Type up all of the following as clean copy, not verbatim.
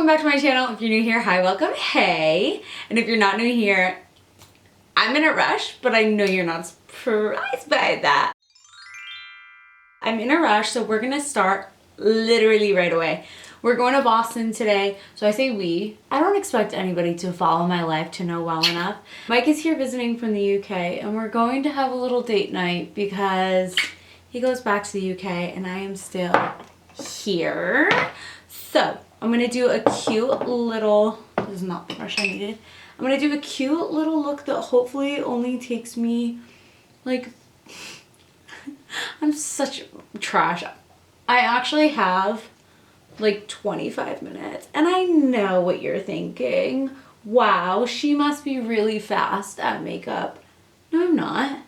welcome back to my channel. If you're new here, hi, welcome, hey. And if you're not new here, I'm in a rush, but I know you're not surprised by that. I'm in a rush, so we're gonna start literally right away. We're going to Boston today, so I say we. I don't expect anybody to follow my life to know well enough. Mike is here visiting from the UK, and we're going to have a little date night because he goes back to the UK and I am still here. So I'm gonna do a cute little, this is not the brush I needed. I'm gonna do a cute little look that hopefully only takes me like, I'm such trash. I actually have like 25 minutes and I know what you're thinking. Wow, she must be really fast at makeup. No, I'm not.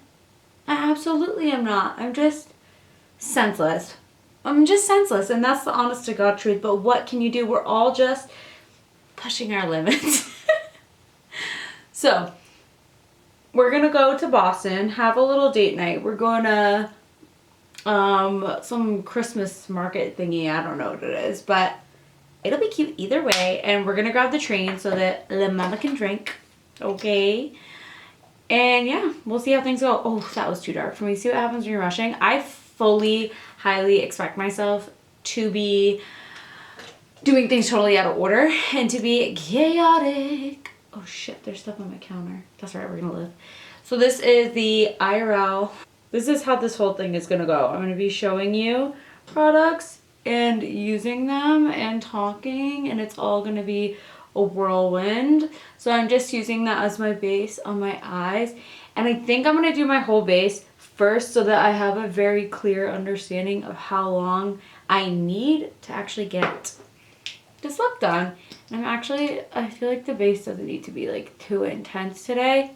I absolutely am not. I'm just senseless. I'm just senseless, and that's the honest to God truth. But what can you do? We're all just pushing our limits. So we're gonna go to Boston, have a little date night. We're going to some Christmas market thingy. I don't know what it is, but it'll be cute either way. And we're gonna grab the train so that the mama can drink. Okay. And yeah, we'll see how things go. Oh, that was too dark for me. See what happens when you're rushing. I fully, highly expect myself to be doing things totally out of order and to be chaotic. Oh shit, there's stuff on my counter. That's right, we're gonna live. So this is the Eyeshadow. This is how this whole thing is gonna go. I'm gonna be showing you products and using them and talking, and it's all gonna be a whirlwind. So I'm just using that as my base on my eyes, and I think I'm gonna do my whole base first so that I have a very clear understanding of how long I need to actually get this look done. And I feel like the base doesn't need to be like too intense today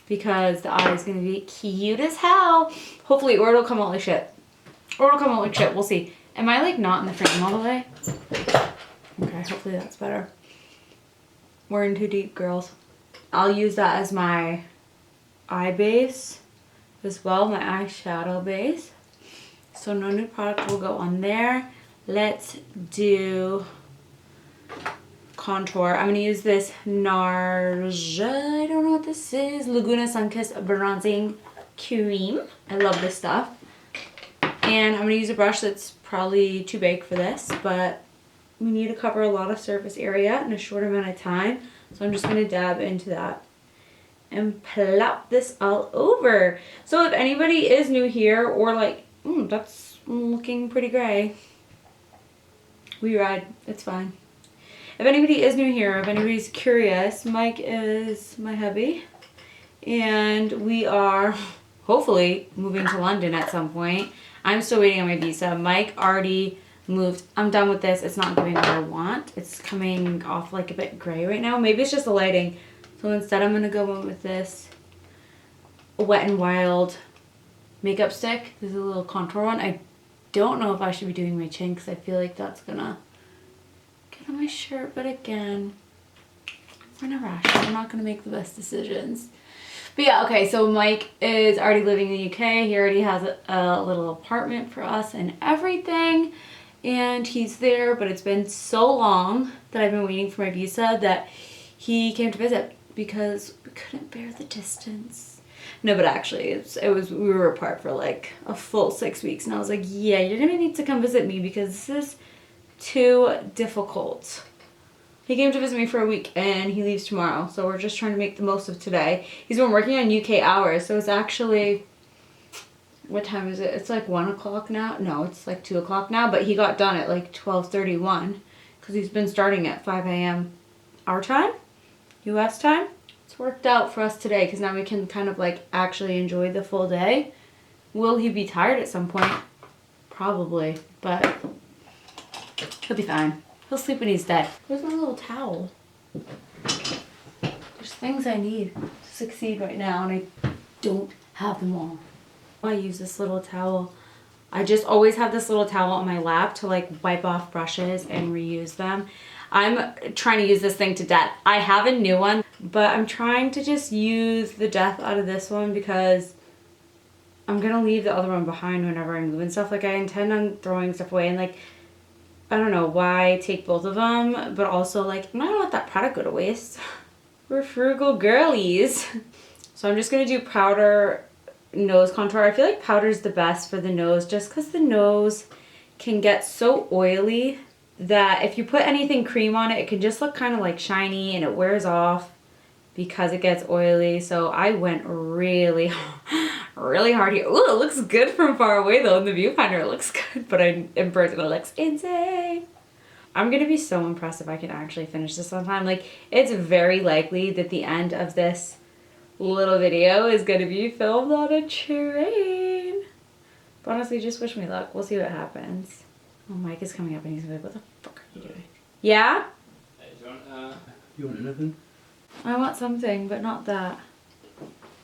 because the eye is gonna be cute as hell. Hopefully, or it'll come out like shit. Or it'll come out like shit, we'll see. Am I like not in the frame all the way? Okay, hopefully that's better. We're in too deep, girls. I'll use that as my eye base as well, my eyeshadow base. So no new product will go on there. Let's do contour. I'm gonna use this Nars, I don't know what this is, Laguna Sun-Kissed Bronzing Cream. I love this stuff. And I'm gonna use a brush that's probably too big for this, but we need to cover a lot of surface area in a short amount of time. So I'm just gonna dab into that and plop this all over. So if anybody is new here or like, that's looking pretty gray, we ride, it's fine. If anybody is new here, if anybody's curious, Mike is my hubby and we are hopefully moving to London at some point. I'm still waiting on my visa. Mike already moved. I'm done with this. It's not giving what I want. It's coming off like a bit gray right now. Maybe it's just the lighting. So instead I'm gonna go in with this Wet n Wild makeup stick. This is a little contour one. I don't know if I should be doing my chin because I feel like that's gonna get on my shirt, but again, we're in a rush. I'm not gonna make the best decisions. But yeah, okay, so Mike is already living in the UK. He already has a little apartment for us and everything. And he's there, but it's been so long that I've been waiting for my visa that he came to visit because we couldn't bear the distance. No, but actually, we were apart for like a full 6 weeks, and I was like, yeah, you're gonna need to come visit me because this is too difficult. He came to visit me for a week, and he leaves tomorrow, so we're just trying to make the most of today. He's been working on UK hours, so it's actually, what time is it? It's like 1 o'clock now. No, it's like 2 o'clock now, but he got done at like 12:31 because he's been starting at 5 a.m. our time. US time. It's worked out for us today because now we can kind of like actually enjoy the full day. Will he be tired at some point? Probably, but he'll be fine. He'll sleep when he's dead. Where's my little towel? There's things I need to succeed right now and I don't have them all. I use this little towel. I just always have this little towel on my lap to like wipe off brushes and reuse them. I'm trying to use this thing to death. I have a new one, but I'm trying to just use the death out of this one because I'm gonna leave the other one behind whenever I move and stuff. Like I intend on throwing stuff away, and like I don't know why take both of them, but also like I'm not gonna let that product go to waste. We're frugal girlies. So I'm just gonna do powder nose contour. I feel like powder is the best for the nose just because the nose can get so oily that if you put anything cream on it, it can just look kind of like shiny and it wears off because it gets oily. So I went really, really hard here. Ooh, it looks good from far away though. In the viewfinder, it looks good, but in person, it looks insane. I'm gonna be so impressed if I can actually finish this on time. Like, it's very likely that the end of this little video is gonna be filmed on a train. But honestly, just wish me luck. We'll see what happens. Oh, Mike is coming up and he's gonna be like, what the fuck are you doing? Yeah? You want anything? I want something, but not that.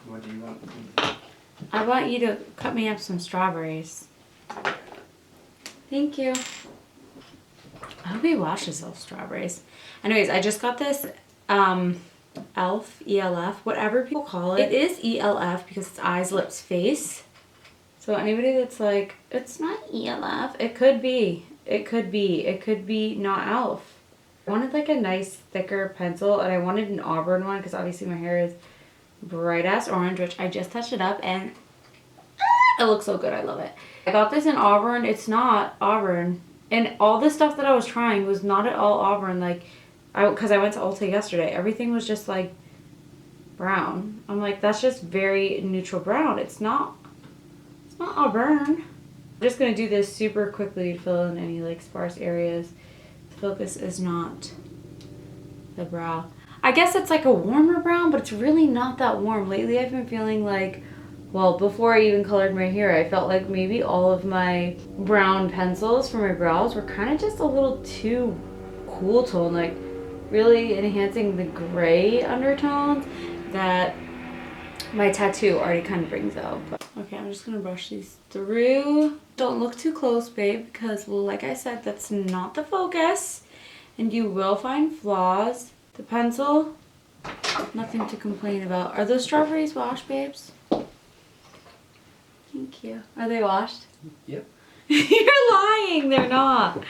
What do you want? I want you to cut me up some strawberries. Thank you. I hope he washes those strawberries. Anyways, I just got this E.l.f, E.l.f, whatever people call it. It is E.l.f because it's eyes, lips, face. So anybody that's like, it's not E.l.f, it could be. It could be. It could be not e.l.f. I wanted like a nice thicker pencil and I wanted an auburn one because obviously my hair is bright ass orange, which I just touched it up and it looks so good. I love it. I got this in auburn. It's not auburn. And all the stuff that I was trying was not at all auburn. Like, because I went to Ulta yesterday. Everything was just like brown. I'm like, that's just very neutral brown. It's not auburn. I'm just going to do this super quickly to fill in any like sparse areas. The focus is not the brow. I guess it's like a warmer brown, but it's really not that warm. Lately I've been feeling like, well, before I even colored my hair, I felt like maybe all of my brown pencils for my brows were kind of just a little too cool tone, like really enhancing the gray undertones that my tattoo already kind of brings out. But, okay, I'm just gonna brush these through. Don't look too close, babe, because well, like I said, that's not the focus and you will find flaws. The pencil, nothing to complain about. Are those strawberries washed, babes? Thank you. Are they washed? Yep. You're lying. They're not.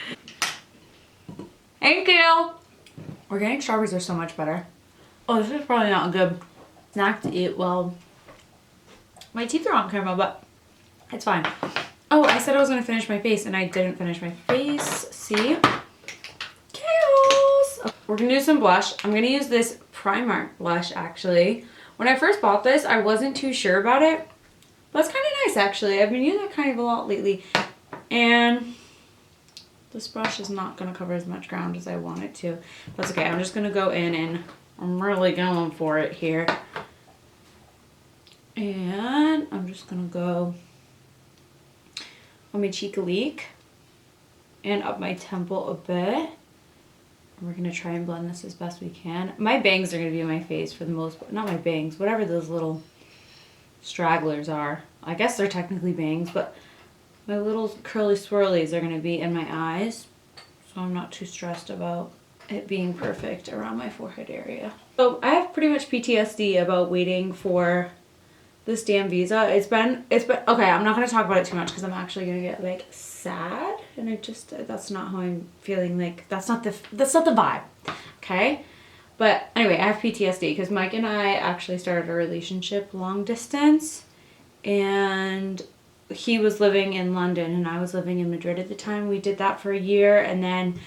Thank you. Organic strawberries are so much better. Oh, this is probably not a good snack to eat. Well, my teeth are on camera, but it's fine. Oh, I said I was going to finish my face, and I didn't finish my face. See? Chaos. Okay, we're going to do some blush. I'm going to use this Primark blush, actually. When I first bought this, I wasn't too sure about it. That's kind of nice, actually. I've been using it kind of a lot lately. And this brush is not going to cover as much ground as I want it to. That's okay. I'm just going to go in and I'm really going for it here. And I'm just going to go on my cheek a leak and up my temple a bit. We're going to try and blend this as best we can. My bangs are going to be on my face for the most part. Not my bangs, whatever those little stragglers are. I guess they're technically bangs, but my little curly swirlies are going to be in my eyes. So I'm not too stressed about it being perfect around my forehead area. So I have pretty much PTSD about waiting for this damn visa. It's been okay, I'm not going to talk about it too much because I'm actually going to get like sad and that's not how I'm feeling. Like that's not the vibe. Okay? But anyway, I have PTSD because Mike and I actually started a relationship long distance and he was living in London and I was living in Madrid at the time. We did that for a year and then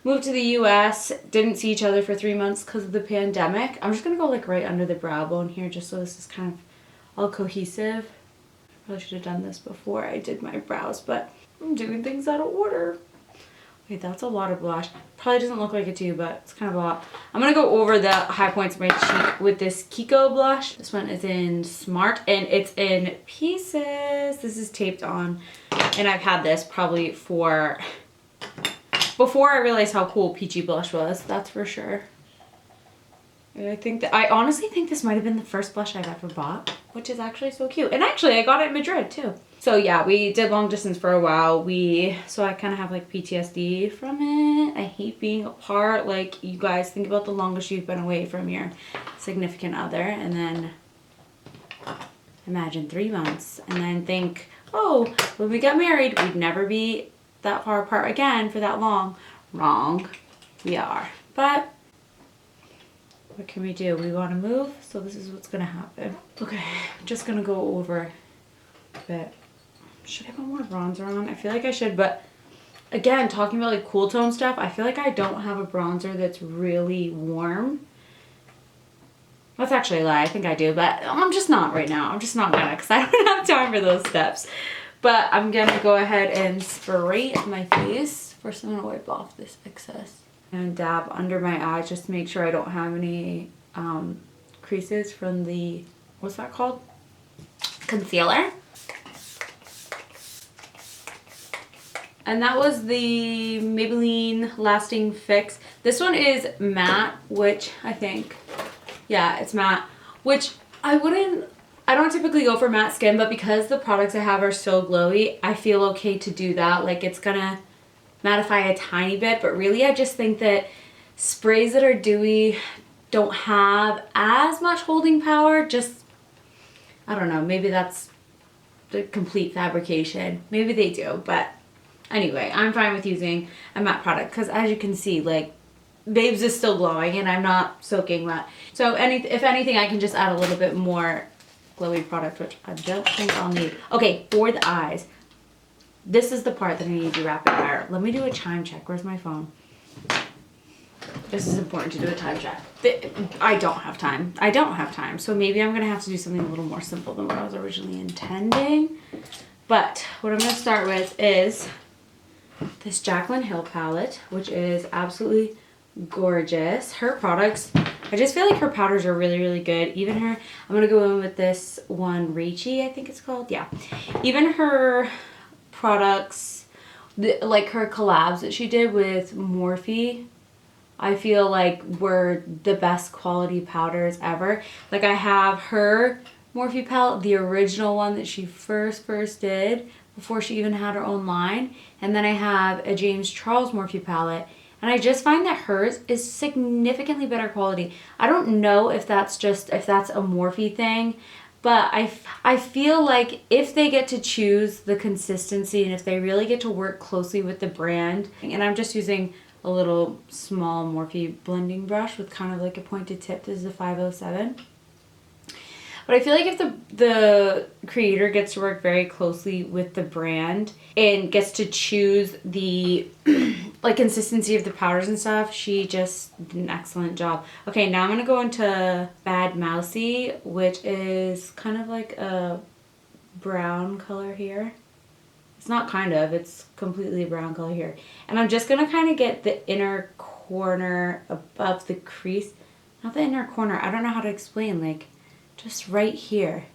moved to the US, didn't see each other for 3 months because of the pandemic. I'm just going to go like right under the brow bone here just so this is kind of all cohesive. I probably should have done this before I did my brows, but I'm doing things out of order. Wait, that's a lot of blush. Probably doesn't look like it to you, but it's kind of a lot. I'm going to go over the high points of my cheek with this Kiko blush. This one is in Smart, and it's in pieces. This is taped on, and I've had this probably for... before I realized how cool peachy blush was, that's for sure. And I honestly think this might have been the first blush I've ever bought, which is actually so cute. And actually, I got it in Madrid, too. So yeah, we did long distance for a while. So I kind of have like PTSD from it. I hate being apart. Like, you guys think about the longest you've been away from your significant other and then imagine 3 months and then think, oh, when we got married, we'd never be that far apart again for that long. Wrong. We are. But what can we do? We want to move, so this is what's going to happen. Okay, I'm just going to go over a bit. Should I put more bronzer on? I feel like I should, but again, talking about like cool tone stuff, I feel like I don't have a bronzer that's really warm. That's actually a lie. I think I do, but I'm just not right now. I'm just not gonna, because I don't have time for those steps. But I'm gonna go ahead and spray my face. First, I'm gonna wipe off this excess and dab under my eyes just to make sure I don't have any creases from the, what's that called? Concealer. And that was the Maybelline Lasting Fix. This one is matte, which I think, yeah, it's matte, which I don't typically go for matte skin, but because the products I have are so glowy, I feel okay to do that. Like, it's gonna mattify a tiny bit, but really I just think that sprays that are dewy don't have as much holding power. Just, I don't know, maybe that's the complete fabrication. Maybe they do, but anyway, I'm fine with using a matte product because as you can see, like, Babes is still glowing and I'm not soaking wet. So if anything, I can just add a little bit more glowy product, which I don't think I'll need. Okay, for the eyes, this is the part that I need to do rapid fire. Let me do a time check. Where's my phone? This is important to do a time check. I don't have time. I don't have time. So maybe I'm gonna have to do something a little more simple than what I was originally intending. But what I'm gonna start with is this Jaclyn Hill palette, which is absolutely gorgeous. Her products, I just feel like her powders are really, really good. Even her, I'm gonna go in with this one, Raichi, I think it's called. Yeah. Even her products, like her collabs that she did with Morphe, I feel like were the best quality powders ever. Like, I have her Morphe palette, the original one that she first did before she even had her own line. And then I have a James Charles Morphe palette. And I just find that hers is significantly better quality. I don't know if that's a Morphe thing, but I feel like if they get to choose the consistency and if they really get to work closely with the brand, and I'm just using a little small Morphe blending brush with kind of like a pointed tip. This is a 507. But I feel like if the creator gets to work very closely with the brand and gets to choose the like consistency of the powders and stuff, she just did an excellent job. Okay, now I'm going to go into Bad Mousy, which is kind of like a brown color here. It's not kind of, it's completely a brown color here. And I'm just going to kind of get the inner corner above the crease. Not the inner corner, I don't know how to explain, like, just right here.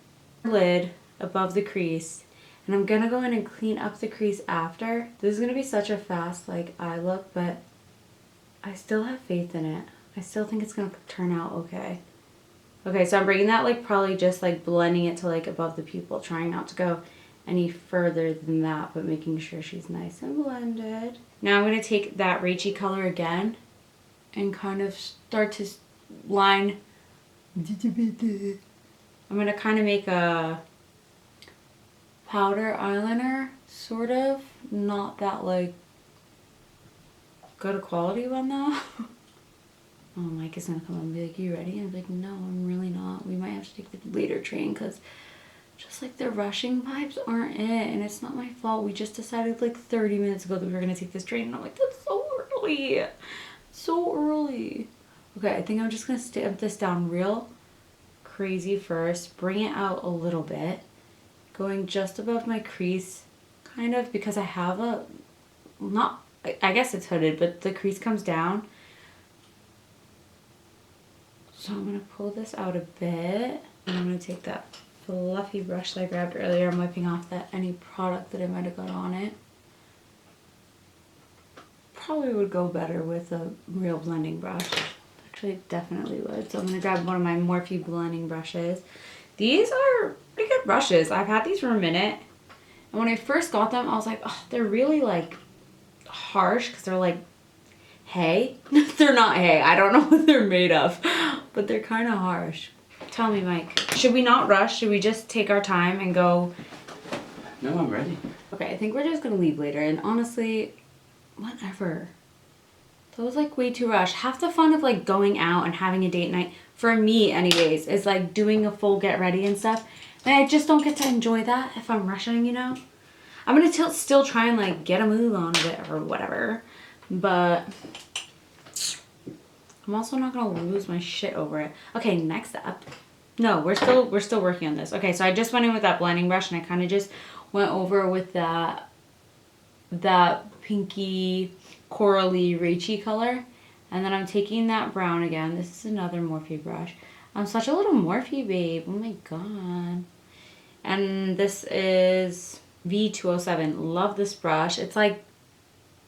Lid above the crease. And I'm gonna go in and clean up the crease after. This is gonna be such a fast like eye look, but I still have faith in it. I still think it's gonna turn out okay. Okay, so I'm bringing that like probably just like blending it to like above the pupil, trying not to go any further than that, but making sure she's nice and blended. Now I'm gonna take that Raichi color again and kind of start to line. I'm going to kind of make a powder eyeliner, sort of. Not that, like, good a quality one, though. Oh, Mike is going to come up and be like, you ready? I'm like, no, I'm really not. We might have to take the later train, because just, like, the rushing vibes aren't it. And it's not my fault. We just decided, like, 30 minutes ago that we were going to take this train. And I'm like, that's so early. So early. Okay, I think I'm just going to stamp this down real crazy first, bring it out a little bit, going just above my crease, kind of, because I have a, not, I guess it's hooded, but the crease comes down. So I'm going to pull this out a bit, and I'm going to take that fluffy brush that I grabbed earlier. I'm wiping off any product that I might have got on it. Probably would go better with a real blending brush. Actually, it definitely would. So I'm going to grab one of my Morphe blending brushes. These are pretty good brushes. I've had these for a minute. And when I first got them, I was like, oh, they're really like harsh because they're like hay. They're not hay. I don't know what they're made of, but they're kind of harsh. Tell me, Mike, should we not rush? Should we just take our time and go? No, I'm ready. Okay, I think we're just gonna leave later, and honestly, whatever. That was like way too rushed. Half the fun of like going out and having a date night, for me anyways, is like doing a full get ready and stuff. And I just don't get to enjoy that if I'm rushing, you know? I'm gonna still try and like get a move on a bit or whatever. But I'm also not gonna lose my shit over it. Okay, next up. No, we're still working on this. Okay, so I just went in with that blending brush and I kind of just went over with that pinky corally rachy color. And then I'm taking that brown again. This is another Morphe brush. I'm such a little Morphe babe. Oh my god. And this is V207. Love this brush. It's like,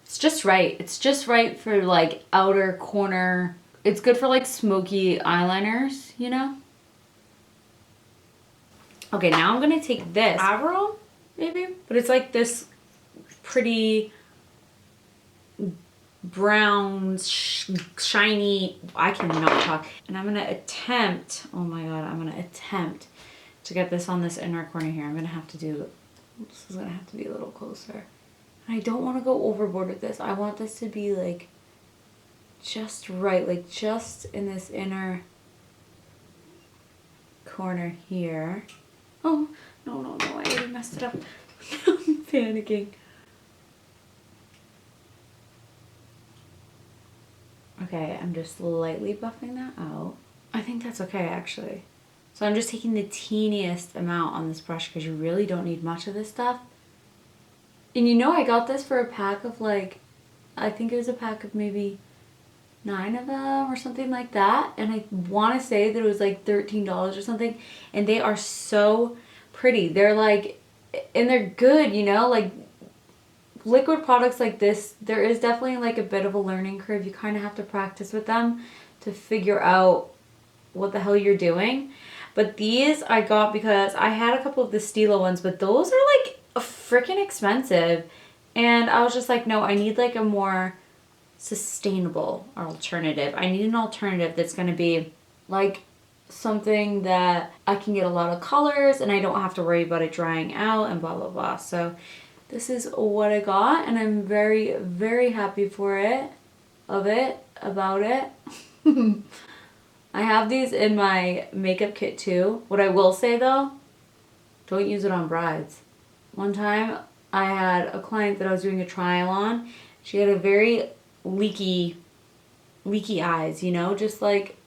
it's just right. It's just right for like outer corner. It's good for like smoky eyeliners, you know? Okay, now I'm gonna take this Avierll, maybe? But it's like this pretty brown, shiny, I cannot talk. And I'm gonna attempt, oh my god, I'm gonna attempt to get this on this inner corner here. I'm gonna have to do, this is gonna have to be a little closer. And I don't wanna go overboard with this. I want this to be like, just right, like just in this inner corner here. Oh, no, I already messed it up. I'm panicking. Okay, I'm just lightly buffing that out. I think that's okay, actually. So I'm just taking the teeniest amount on this brush because you really don't need much of this stuff. And you know I got this for a pack of like, I think it was a pack of maybe 9 of them or something like that. And I want to say that it was like $13 or something. And they are so pretty. They're like, and they're good, you know, like liquid products like this, there is definitely like a bit of a learning curve. You kind of have to practice with them to figure out what the hell you're doing. But these I got because I had a couple of the Stila ones, but those are like freaking expensive. And I was just like, no, I need like a more sustainable alternative. I need an alternative that's going to be like something that I can get a lot of colors and I don't have to worry about it drying out and blah blah blah. So this is what I got and I'm very, very happy for it, about it. I have these in my makeup kit too. What I will say though, don't use it on brides. One time I had a client that I was doing a trial on. She had a very leaky eyes, you know, just like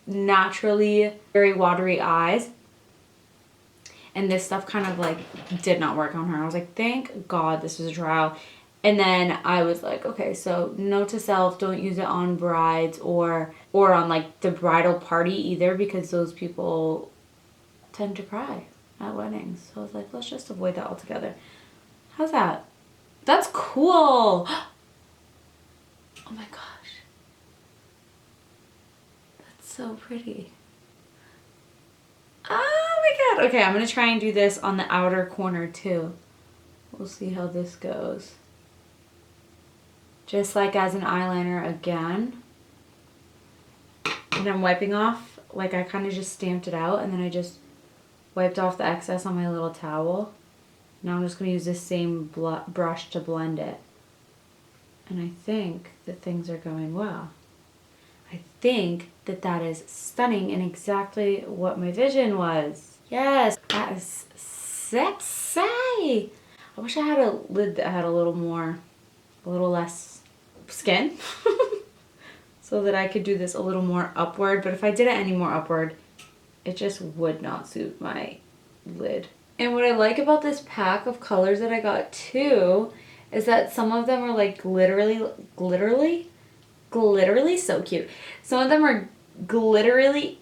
naturally very watery eyes. And this stuff kind of like did not work on her. I was like, thank God this was a trial. And then I was like, okay, so note to self, don't use it on brides or on like the bridal party either, because those people tend to cry at weddings. So I was like, let's just avoid that altogether. How's that? That's cool. Oh my gosh. That's so pretty. Oh my god. Okay, I'm going to try and do this on the outer corner too. We'll see how this goes. Just like as an eyeliner again. And I'm wiping off, like I kind of just stamped it out and then I just wiped off the excess on my little towel. Now I'm just going to use this same brush to blend it. And I think that things are going well. I think that that is stunning and exactly what my vision was. Yes, that is sexy. I wish I had a lid that had a little less skin. So that I could do this a little more upward. But if I did it any more upward, it just would not suit my lid. And what I like about this pack of colors that I got too is that some of them are like glitterly so cute. Some of them are glittery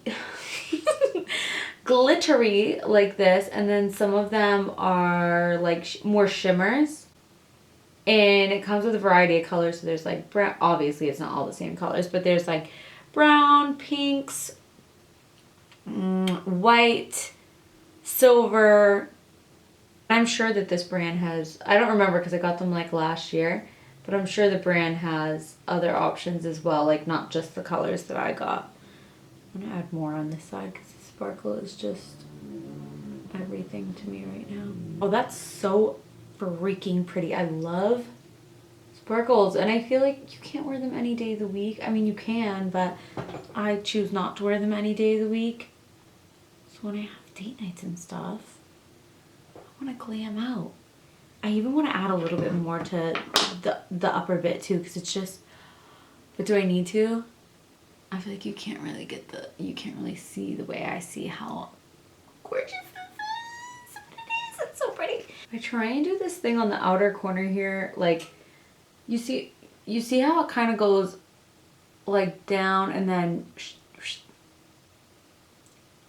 like this, and then some of them are like more shimmers. And it comes with a variety of colors. So there's like brown, obviously it's not all the same colors, but there's like brown, pinks, white, silver. I'm sure that this brand has, I don't remember because I got them like last year, but I'm sure the brand has other options as well, like not just the colors that I got. I'm gonna add more on this side because the sparkle is just everything to me right now. Oh, that's so freaking pretty. I love sparkles, and I feel like you can't wear them any day of the week. I mean, you can, but I choose not to wear them any day of the week. So when I have date nights and stuff, I want to glam out. I even want to add a little bit more to the upper bit too, because it's just, but do I need to? I feel like you can't really get you can't really see the way I see how gorgeous this is. It's so pretty. I try and do this thing on the outer corner here, like, you see how it kind of goes like down and then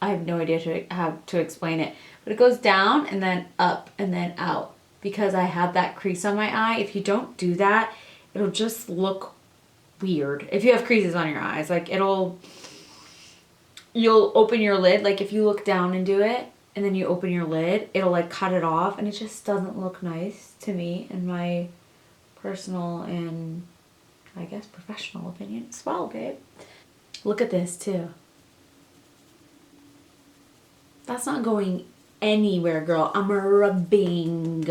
I have no idea how to explain it, but it goes down and then up and then out because I have that crease on my eye. If you don't do that, it'll just look weird. If you have creases on your eyes, like you'll open your lid, like if you look down and do it and then you open your lid, it'll like cut it off and it just doesn't look nice to me in my personal and I guess professional opinion as well, babe. Look at this too. That's not going anywhere, girl. I'm rubbing.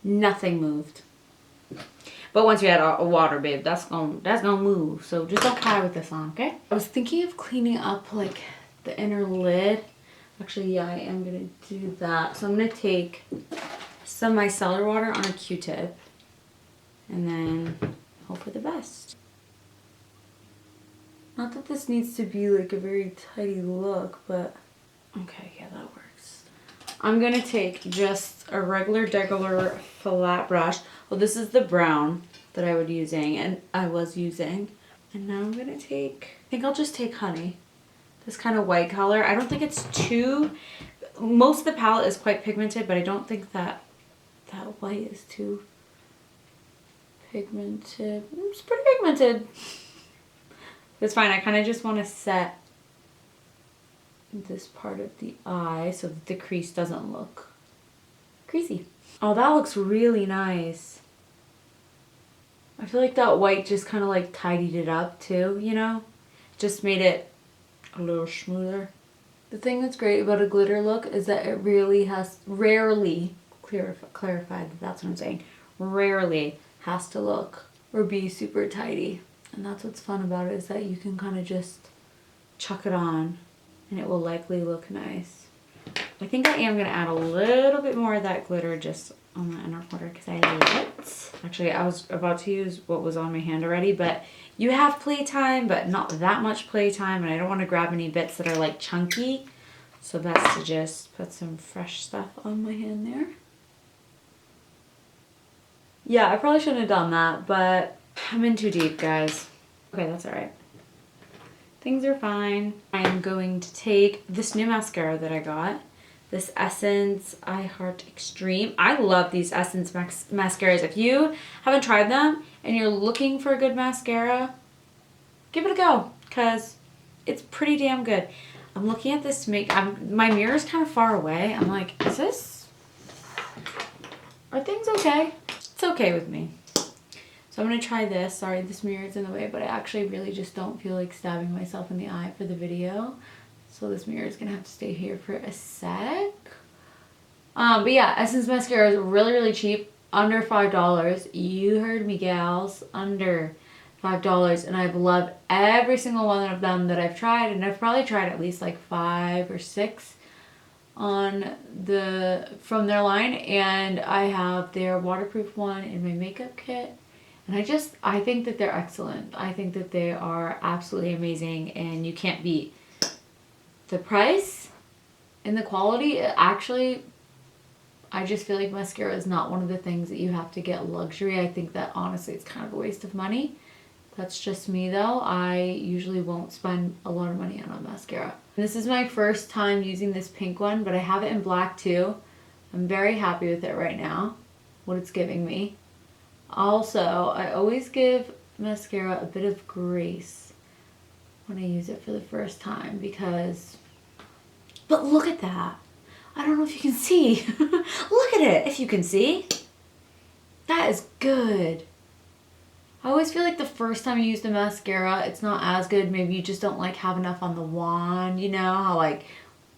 Nothing moved. But once you add a water, babe, that's gonna move. So just don't cry with this on, okay? I was thinking of cleaning up like the inner lid. Actually, yeah, I am gonna do that. So I'm gonna take some micellar water on a Q-tip and then hope for the best. Not that this needs to be like a very tidy look, but okay, yeah, that works. I'm gonna take just a regular flat brush. Well, this is the brown that I was using. And now I'm gonna take, I think I'll just take honey. This kind of white color. I don't think it's too, most of the palette is quite pigmented, but I don't think that white is too pigmented. It's pretty pigmented. It's fine. I kind of just want to set this part of the eye so that the crease doesn't look creasy. Oh, that looks really nice. I feel like that white just kind of like tidied it up too, you know? Just made it a little smoother. The thing that's great about a glitter look is that it really has, rarely, clarified that that's what I'm saying, rarely has to look or be super tidy. And that's what's fun about it, is that you can kind of just chuck it on and it will likely look nice. I think I am going to add a little bit more of that glitter just on the inner corner because I love it. Actually, I was about to use what was on my hand already, but you have playtime, but not that much playtime, and I don't want to grab any bits that are like chunky. So best to just put some fresh stuff on my hand there. Yeah, I probably shouldn't have done that, but I'm in too deep, guys. Okay, that's all right. Things are fine. I'm going to take this new mascara that I got. This Essence I Heart Extreme. I love these Essence mascaras. If you haven't tried them and you're looking for a good mascara, give it a go because it's pretty damn good. I'm looking at this my mirror is kind of far away. I'm like, are things okay? It's okay with me. So I'm going to try this. Sorry, this mirror is in the way, but I actually really just don't feel like stabbing myself in the eye for the video. So this mirror is going to have to stay here for a sec. But yeah, Essence mascara is really, really cheap. Under $5. You heard me, gals. Under $5. And I've loved every single one of them that I've tried. And I've probably tried at least like 5 or 6 from their line. And I have their waterproof one in my makeup kit. And I think that they're excellent. I think that they are absolutely amazing and you can't beat the price and the quality. Actually, I just feel like mascara is not one of the things that you have to get luxury. I think that honestly it's kind of a waste of money. That's just me though. I usually won't spend a lot of money on a mascara. This is my first time using this pink one, but I have it in black too. I'm very happy with it right now, what it's giving me. Also, I always give mascara a bit of grace when I use it for the first time because, but look at that. I don't know if you can see. Look at it, if you can see. That is good. I always feel like the first time you use the mascara, it's not as good. Maybe you just don't like have enough on the wand, you know, how like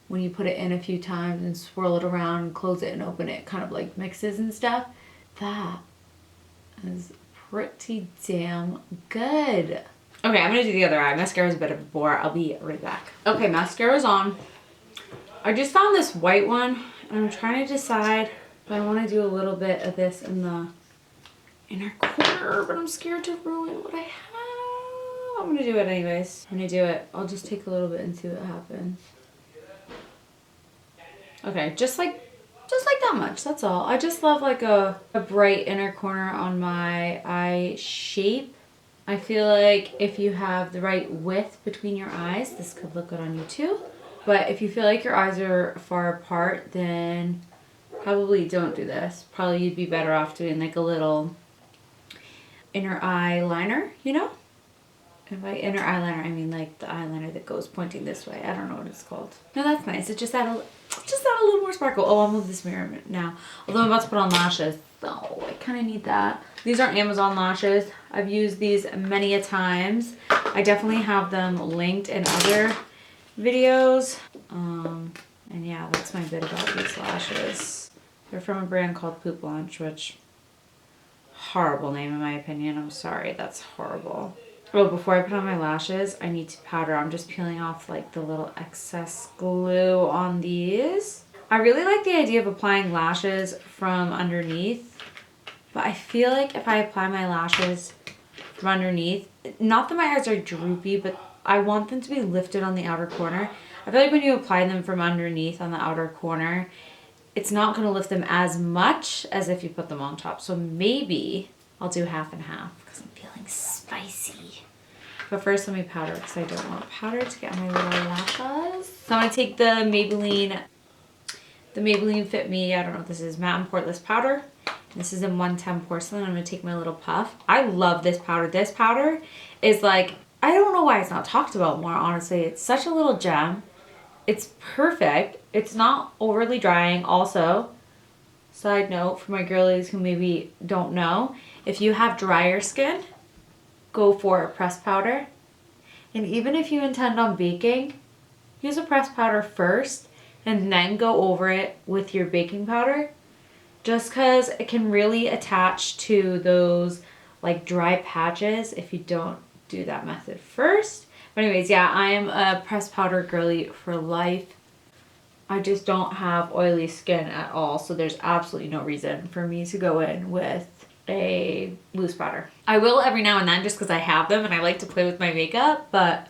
when you put it in a few times and swirl it around and close it and open it, kind of like mixes and stuff. That is pretty damn good. Okay, I'm gonna do the other eye. Mascara's a bit of a bore. I'll be right back. Okay, mascara's on. I just found this white one and I'm trying to decide if I want to do a little bit of this in the inner corner, but I'm scared to ruin what I have. I'm gonna do it anyways. I'm gonna do it. I'll just take a little bit and see what happens. Okay, just like that much, that's all. I just love like a bright inner corner on my eye shape. I feel like if you have the right width between your eyes, this could look good on you too. But if you feel like your eyes are far apart, then probably don't do this. Probably you'd be better off doing like a little inner eye liner, you know? And by inner eyeliner, I mean like the eyeliner that goes pointing this way. I don't know what it's called. No, that's nice. It just add a little more sparkle. Oh, I'll move this mirror now. Although I'm about to put on lashes. Oh, I kind of need that. These are Amazon lashes. I've used these many a times. I definitely have them linked in other videos. And yeah, that's my bit about these lashes. They're from a brand called Pooplunch, which, horrible name in my opinion. I'm sorry, that's horrible. Oh, before I put on my lashes, I need to powder. I'm just peeling off like the little excess glue on these. I really like the idea of applying lashes from underneath, but I feel like if I apply my lashes from underneath, not that my eyes are droopy, but I want them to be lifted on the outer corner. I feel like when you apply them from underneath on the outer corner, it's not going to lift them as much as if you put them on top. So maybe I'll do half and half because I'm feeling spicy. But first let me powder because I don't want powder to get on my little lashes. So I'm going to take the Maybelline Fit Me, I don't know what this is, matte and poreless powder. This is in 110 porcelain. I'm going to take my little puff. I love this powder. This powder is like, I don't know why it's not talked about more, honestly. It's such a little gem. It's perfect. It's not overly drying. Also, side note for my girlies who maybe don't know, if you have drier skin, go for a pressed powder. And even if you intend on baking, use a pressed powder first and then go over it with your baking powder, just because it can really attach to those like dry patches if you don't do that method first. But anyways, yeah, I am a pressed powder girly for life. I just don't have oily skin at all, so there's absolutely no reason for me to go in with a loose powder. I will every now and then just because I have them and I like to play with my makeup, but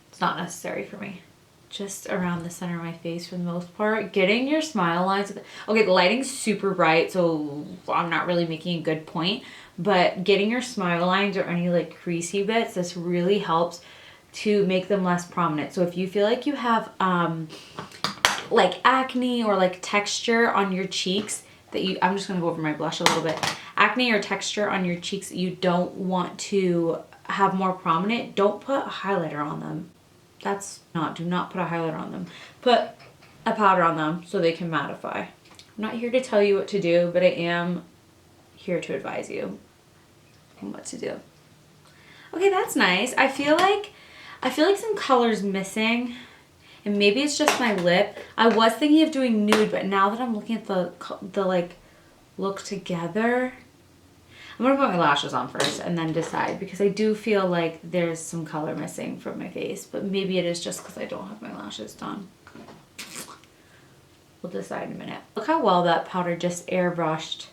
it's not necessary for me. Just around the center of my face for the most part. Getting your smile lines. Okay, the lighting's super bright, so I'm not really making a good point, but getting your smile lines or any like creasy bits, this really helps to make them less prominent. So if you feel like you have like acne or like texture on your cheeks that you, I'm just gonna go over my blush a little bit. Acne or texture on your cheeks that you don't want to have more prominent, don't put a highlighter on them. Do not put a highlighter on them. Put a powder on them so they can mattify. I'm not here to tell you what to do, but I am here to advise you on what to do. Okay, that's nice. I feel like some color's missing, and maybe it's just my lip. I was thinking of doing nude, but now that I'm looking at the like look together, I'm gonna put my lashes on first and then decide, because I do feel like there's some color missing from my face, but maybe it is just because I don't have my lashes done. We'll decide in a minute. Look how well that powder just airbrushed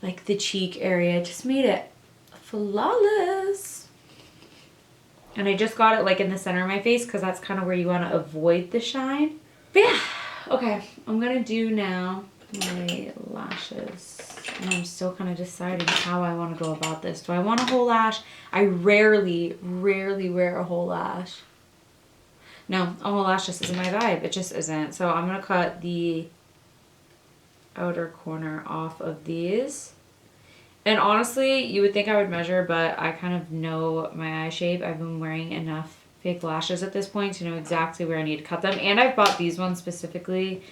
like the cheek area. Just made it flawless. And I just got it like in the center of my face because that's kind of where you want to avoid the shine. But yeah, okay, I'm gonna do now my lashes. And I'm still kind of deciding how I want to go about this. Do I want a whole lash? I rarely wear a whole lash. No, a whole lash just isn't my vibe. It just isn't. So I'm going to cut the outer corner off of these. And honestly, you would think I would measure, but I kind of know my eye shape. I've been wearing enough fake lashes at this point to know exactly where I need to cut them. And I've bought these ones specifically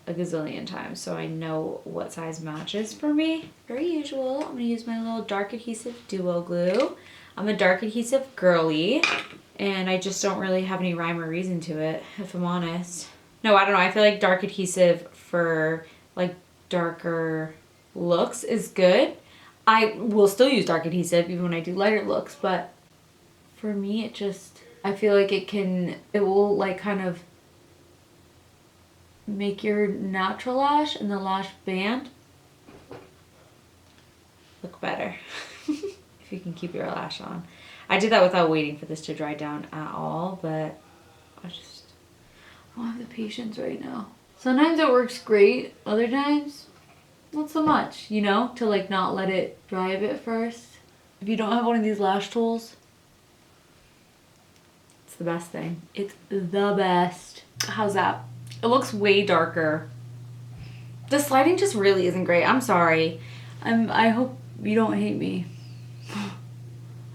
a gazillion times, so I know what size matches for me. Very usual. I'm gonna use my little dark adhesive duo glue. I'm a dark adhesive girly. And I just don't really have any rhyme or reason to it, if I'm honest. No, I don't know. I feel like dark adhesive for like darker looks is good. I will still use dark adhesive even when I do lighter looks, but for me I feel like it will like kind of make your natural lash and the lash band look better. If you can keep your lash on. I did that without waiting for this to dry down at all, but I don't have the patience right now. Sometimes it works great, other times not so much, you know, to like not let it dry a bit first. If you don't have one of these lash tools, it's the best thing. It's the best. How's that? It looks way darker. The sliding just really isn't great. I'm sorry. I hope you don't hate me.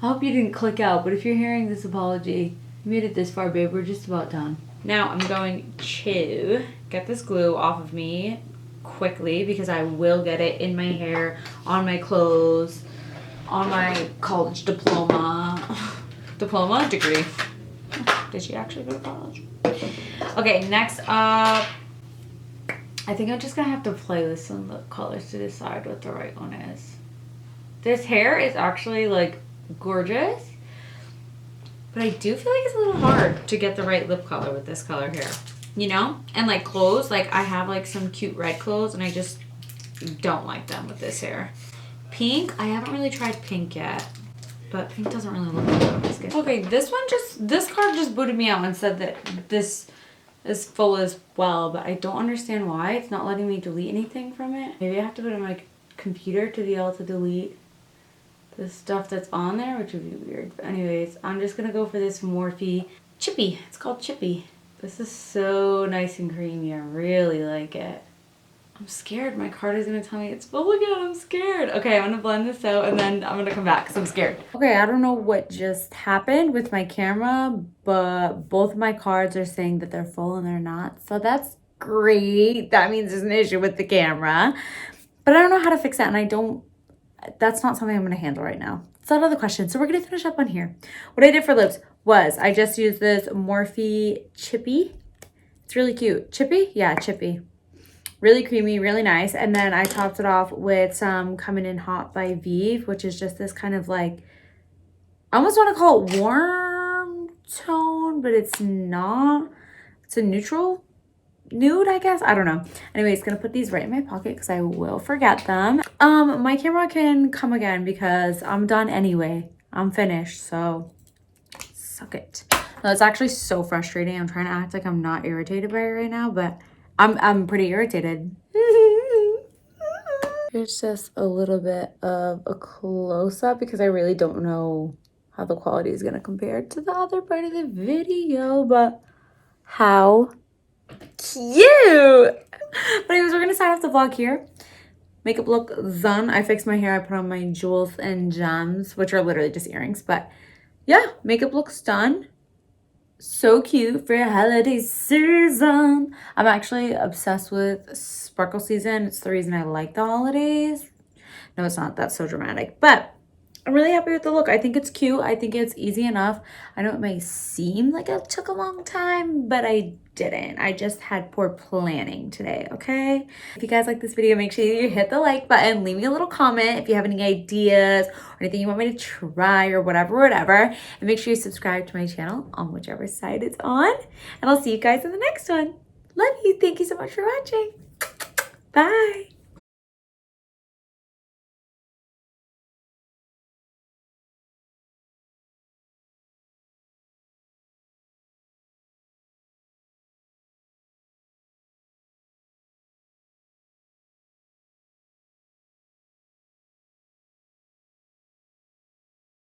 I hope you didn't click out, but if you're hearing this apology, you made it this far, babe. We're just about done. Now I'm going to get this glue off of me quickly because I will get it in my hair, on my clothes, on my college diploma. Degree. Did she actually go to college? Okay, next up, I think I'm just gonna have to play with some lip colors to decide what the right one is. This hair is actually like gorgeous, but I do feel like it's a little hard to get the right lip color with this color here, you know? And like clothes, like I have like some cute red clothes and I just don't like them with this hair. Pink, I haven't really tried pink yet, but pink doesn't really look good on my skin. Okay, this card just booted me out and said that this is full as well, but I don't understand why. It's not letting me delete anything from it. Maybe I have to put it on my computer to be able to delete the stuff that's on there, which would be weird. But anyways, I'm just gonna go for this Morphe Chippy. It's called Chippy. This is so nice and creamy. I really like it. I'm scared my card is gonna tell me it's full again. I'm scared. Okay, I'm gonna blend this out and then I'm gonna come back because I'm scared. Okay, I don't know what just happened with my camera, but both of my cards are saying that they're full and they're not. So that's great. That means there's an issue with the camera. But I don't know how to fix that, and that's not something I'm gonna handle right now. It's out of the question. So we're gonna finish up on here. What I did for lips was I just used this Morphe Chippy. It's really cute. Chippy? Yeah, Chippy. Really creamy, really nice. And then I topped it off with some Comin in Haute by Vieve, which is just this kind of like, I almost want to call it warm tone, but it's not. It's a neutral nude, I guess. I don't know. Anyways, gonna put these right in my pocket because I will forget them. My camera can come again because I'm done anyway. I'm finished, so suck it. No, it's actually so frustrating. I'm trying to act like I'm not irritated by it right now, but I'm pretty irritated. Here's just a little bit of a close-up because I really don't know how the quality is gonna compare to the other part of the video, but how cute! But anyways, we're gonna start off the vlog here. Makeup look done. I fixed my hair. I put on my jewels and gems, which are literally just earrings, but yeah, makeup looks done. So cute for holiday season. I'm actually obsessed with sparkle season. It's the reason I like the holidays. No, it's not. That's so dramatic. But I'm really happy with the look. I think it's cute. I think it's easy enough. I know it may seem like it took a long time, but I didn't. I just had poor planning today, okay? If you guys like this video, make sure you hit the like button. Leave me a little comment if you have any ideas or anything you want me to try or whatever. And make sure you subscribe to my channel on whichever side it's on. And I'll see you guys in the next one. Love you. Thank you so much for watching. Bye.